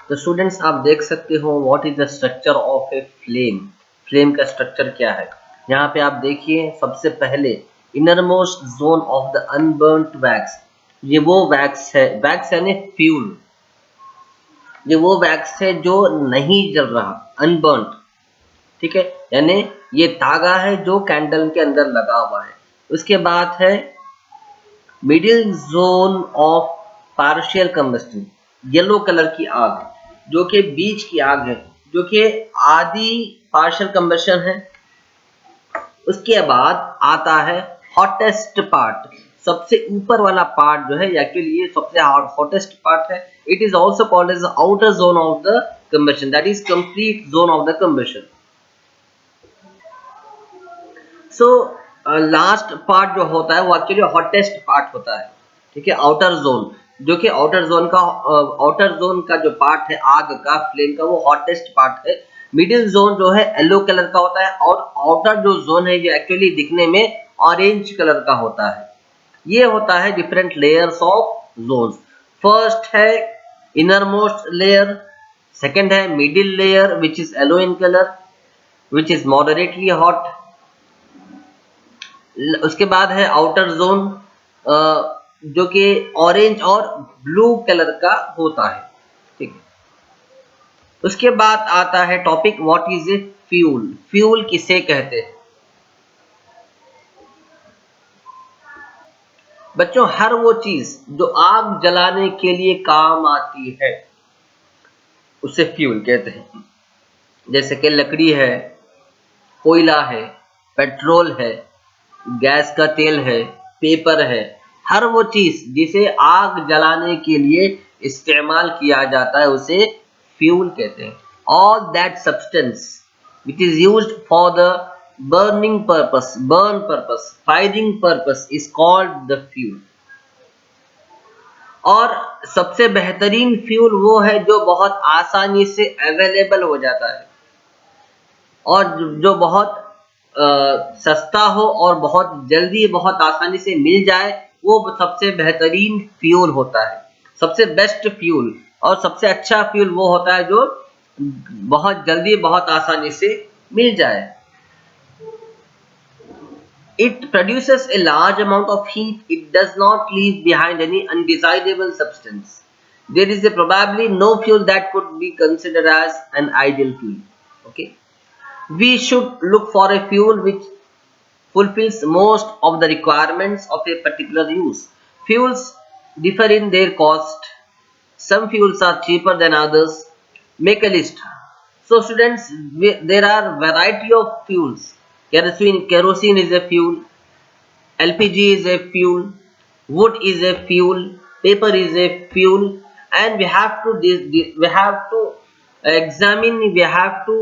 तो स्टूडेंट्स आप देख सकते हो what is the structure of a flame. Flame का स्ट्रक्चर क्या है। यहाँ पे आप देखिए सबसे पहले innermost zone of the unburned wax. ये वो वैक्स है, वैक्स यानी फ्यूल। ये वो वैक्स है जो नहीं जल रहा, अनबर्न्ड। ठीक है, यानी ये धागा है जो कैंडल के अंदर लगा हुआ है। उसके बाद है middle zone of partial combustion, yellow colour की आग जो कि बीच की आग है, जो कि आधी पार्शियल कंबस्टन है। उसके बाद आता है हॉटेस्ट पार्ट, सबसे ऊपर वाला पार्ट जो है या के लिए सबसे हॉटेस्ट पार्ट है। It is also called as outer zone of the combustion, that is complete zone of the combustion. So last part जो होता है वो एक्चुअली हॉटेस्ट पार्ट होता है। ठीक है, आउटर जोन, जो कि आउटर जोन का जो पार्ट है आग का, फ्लेम का, वो हॉटेस्ट पार्ट है। मिडिल जोन जो है येलो कलर का होता है और आउटर जो जोन है ये एक्चुअली दिखने में ऑरेंज कलर का होता है। ये होता है different layers of Jones. First है इनर मोस्ट लेयर, सेकेंड है middle layer which is yellow in colour which is moderately hot. उसके बाद है आउटर जोन जो कि ऑरेंज और ब्लू कलर का होता है। ठीक है, उसके बाद आता है topic what is a fuel. Fuel किसे कहते हैं बच्चों? हर वो चीज जो आग जलाने के लिए काम आती है उसे फ्यूल कहते हैं। जैसे कि लकड़ी है, कोयला है, पेट्रोल है, गैस का तेल है, पेपर है। हर वो चीज जिसे आग जलाने के लिए इस्तेमाल किया जाता है उसे फ्यूल कहते हैं। All that substance which is used for the burning purpose, burn purpose, firing purpose is called the fuel. और सबसे बेहतरीन फ्यूल वो है जो बहुत आसानी से अवेलेबल हो जाता है और जो बहुत सस्ता हो और बहुत जल्दी बहुत आसानी से मिल जाए, वो सबसे बेहतरीन फ्यूल होता है, सबसे बेस्ट फ्यूल। और सबसे अच्छा फ्यूल वो होता है जो बहुत जल्दी बहुत आसानी से मिल जाए। It produces a large amount of heat. It does not leave behind any undesirable substance. There is probably no fuel that could be considered as an ideal fuel. Okay, we should look for a fuel which fulfills most of the requirements of a particular use. Fuels differ in their cost. Some fuels are cheaper than others. Make a list. So students, there are variety of fuels. Kerosene is a fuel, LPG is a fuel, wood is a fuel, paper is a fuel, and we have to examine, we have to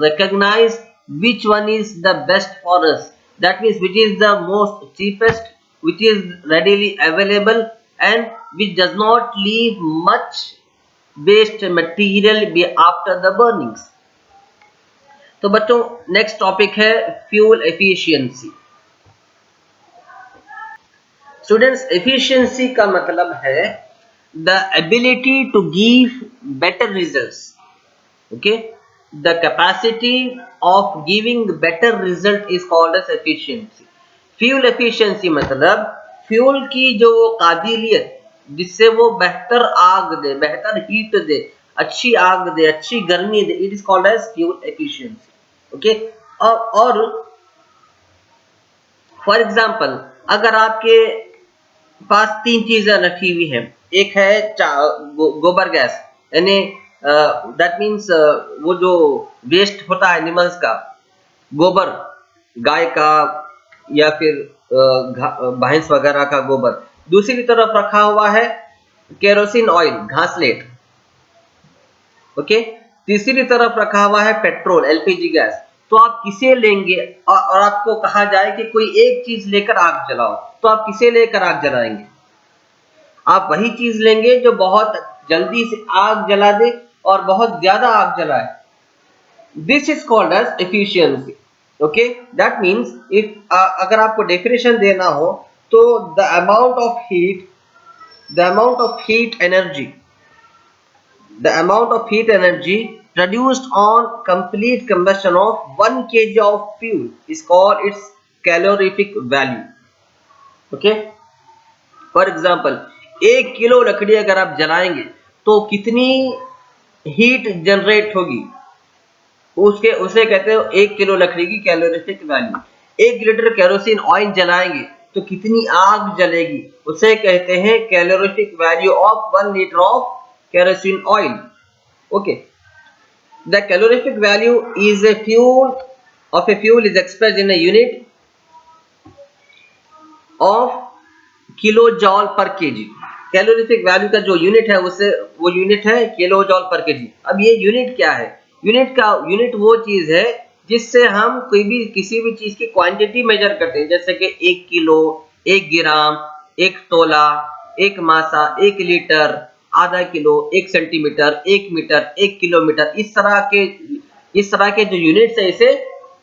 recognize which one is the best for us. That means which is the most cheapest, which is readily available, and which does not leave much waste material after the burnings. तो बच्चों next topic है fuel efficiency. Students, efficiency का मतलब है the ability to give better results. Okay, the capacity of giving better result is called as efficiency. Fuel efficiency मतलब fuel की जो काबिलियत जिससे वो बेहतर आग दे, बेहतर हीट दे, अच्छी आग दे, अच्छी गर्मी दे, it is called as fuel efficiency. Okay, और फॉर एग्जाम्पल अगर आपके पास तीन चीजें रखी हुई हैं, एक है गोबर गैस, यानी दैट मीन्स वो जो वेस्ट होता है एनिमल्स का, गोबर, गाय का या फिर भैंस वगैरह का गोबर। दूसरी तरफ रखा हुआ है केरोसिन ऑयल, घासलेट। ओके, तीसरी तरफ रखा हुआ है पेट्रोल, एलपीजी गैस। तो आप किसे लेंगे और आपको कहा जाए कि कोई एक चीज लेकर आग जलाओ, तो आप किसे लेकर आग जलाएंगे? आप वही चीज लेंगे जो बहुत जल्दी से आग जला दे और बहुत ज्यादा आग जलाए। This is called as efficiency. Okay, that means if अगर आपको डेफिनेशन देना हो तो the amount of heat energy The amount of heat energy produced on complete combustion of 1 kg of fuel is called its calorific value. Okay. For example 1 kilo लकड़ी अगर आप जलाएंगे तो कितनी हीट जनरेट होगी, उसके उसे कहते हैं 1 किलो लकड़ी की calorific value. 1 litre kerosene oil जलाएंगे तो कितनी आग जलेगी, उसे कहते हैं calorific value of 1 litre of kerosene oil. Okay, the calorific value is a fuel of a fuel is expressed in a unit of kilo joule per KG. Calorific value का जो यूनिट है उसे वो यूनिट है kilo joule per KG. अब ये unit क्या है? यूनिट वो चीज है जिससे हम किसी भी चीज की क्वांटिटी मेजर करते हैं, जैसे कि 1 किलो, 1 ग्राम, 1 तोला, 1 मासा, 1 लीटर, आधा किलो, 1 सेंटीमीटर, 1 मीटर, 1 किलोमीटर, इस तरह के जो यूनिट्स है इसे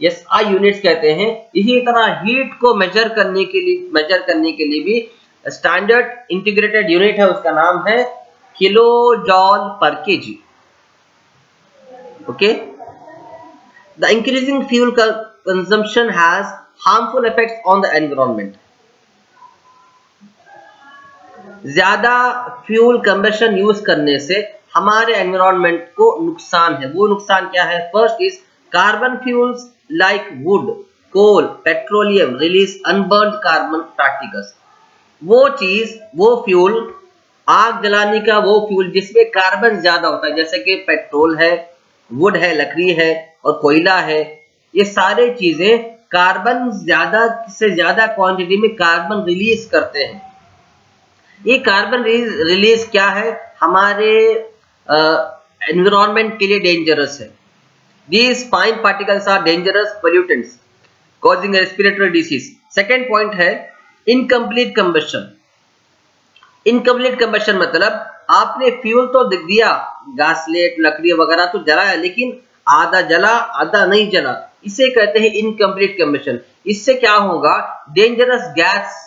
एसआई यूनिट्स कहते हैं। इसी तरह हीट को मेजर करने के लिए भी स्टैंडर्ड इंटीग्रेटेड यूनिट है, उसका नाम है kilo joule per KG. Okay, the increasing fuel consumption has harmful effects on the environment. ज्यादा फ्यूल कंबशन यूज करने से हमारे एनवायरनमेंट को नुकसान है। वो नुकसान क्या है? First is carbon fuels like wood, coal, petroleum release unburned carbon particles. वो फ्यूल, आग जलाने का वो फ्यूल जिसमें कार्बन ज्यादा होता है, जैसे कि पेट्रोल है, वुड है, लकड़ी है और कोयला है, ये सारे चीजें कार्बन ज्यादा से ज्यादा क्वांटिटी में कार्बन रिलीज करते हैं। ये कार्बन रिलीज क्या है? हमारे एनवायरनमेंट के लिए डेंजरस है। These fine particles are dangerous pollutants causing respiratory disease. Second point है इनकम्प्लीट कंबशन। इनकम्प्लीट कंबशन मतलब आपने फ्यूल तो दिया, गैसलेट, लकड़ी वगैरह तो जलाया, लेकिन आधा जला आधा नहीं जला, इसे कहते हैं इनकम्प्लीट कंबशन। इससे क्या होगा? डेंजरस गैस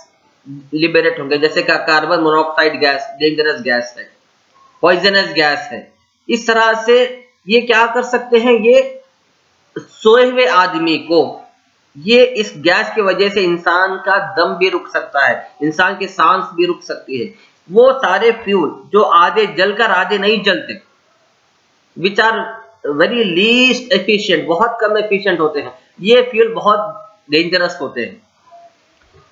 लिबरेट होंगे, जैसे का carbon monoxide gas dangerous gas है, पॉइजनस गैस है। इस तरह से ये क्या कर सकते हैं? ये सोए हुए आदमी को, ये इस गैस की वजह से इंसान का दम भी रुक सकता है, इंसान की सांस भी रुक सकती है। वो सारे फ्यूल जो आधे जलकर आधे नहीं जलते, which are very least efficient, बहुत कम एफिशिएंट होते हैं, ये फ्यूल बहुत डेंजरस होते हैं।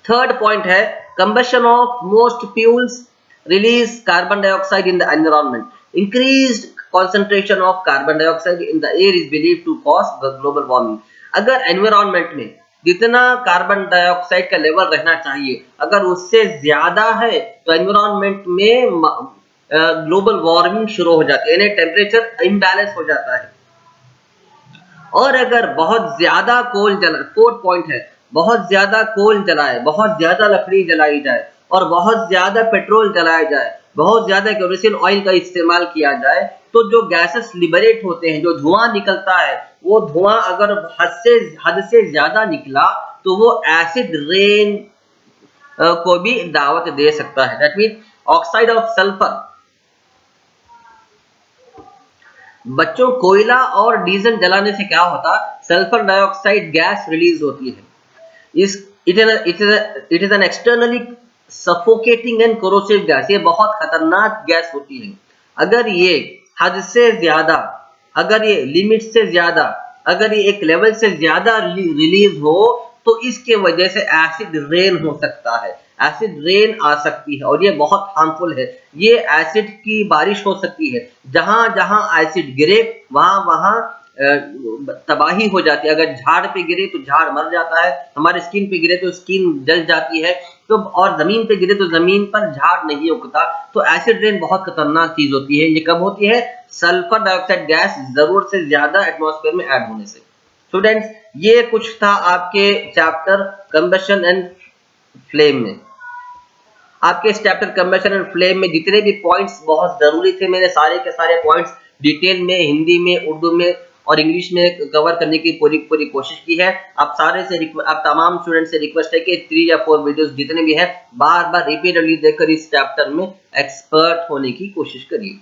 थर्ड पॉइंट है combustion of most fuels release carbon dioxide in the environment. Increased concentration of carbon dioxide in the air is believed to cause the global warming. अगर एनवायरनमेंट में जितना कार्बन डाइऑक्साइड का level रहना चाहिए अगर उससे ज्यादा है तो एनवायरनमेंट में ग्लोबल वार्मिंग शुरू हो जाती है, यानी टेम्परेचर इम्बैलेंस हो जाता है। और अगर बहुत ज्यादा कोल जला, फोर्थ पॉइंट है, बहुत ज्यादा कोल जलाए, बहुत ज्यादा लकड़ी जलाई जाए और बहुत ज्यादा पेट्रोल जलाया जाए, बहुत ज्यादा केरोसिन ऑयल का इस्तेमाल किया जाए, तो जो गैसेस लिबरेट होते हैं, जो धुआं निकलता है, वो धुआं अगर हद से ज्यादा निकला तो वो एसिड रेन को भी दावत दे सकता है। That mean oxide of sulphur. बच्चों, कोयला और डीजल जलाने से क्या होता? सल्फर डाइऑक्साइड गैस रिलीज होती है। It is an externally suffocating and corrosive gas. ये बहुत खतरनाक गैस होती है। अगर ये हद से ज्यादा, अगर ये लिमिट से ज्यादा, अगर ये एक लेवल से ज्यादा रिलीज हो तो इसके वजह से एसिड रेन हो सकता है, एसिड रेन आ सकती है और ये बहुत हार्मफुल है। ये एसिड की बारिश हो सकती है, जहां जहां एसिड गिरे वहां वहां तबाही हो जाती है। अगर झाड़ पे गिरे तो झाड़ मर जाता है, हमारे स्किन पे गिरे तो स्किन जल जाती है, तो और जमीन पे गिरे तो जमीन पर झाड़ नहीं उगता। तो एसिड रेन बहुत खतरनाक चीज होती है। ये कब होती है? सल्फर डाइऑक्साइड गैस जरूरत से ज्यादा एटमॉस्फेयर में ऐड होने से। स्टूडेंट्स, ये कुछ था आपके चैप्टर कंबशन एंड फ्लेम में। आपके इस चैप्टर कंबशन एंड फ्लेम में जितने भी पॉइंट्स बहुत जरूरी थे, मैंने सारे के सारे पॉइंट्स डिटेल में हिंदी में, उर्दू में और इंग्लिश में कवर करने की पूरी कोशिश की है। आप तमाम स्टूडेंट से रिक्वेस्ट है कि 3 या 4 वीडियोस जितने भी हैं बार बार रिपीटेडली देखकर इस चैप्टर में एक्सपर्ट होने की कोशिश करिए।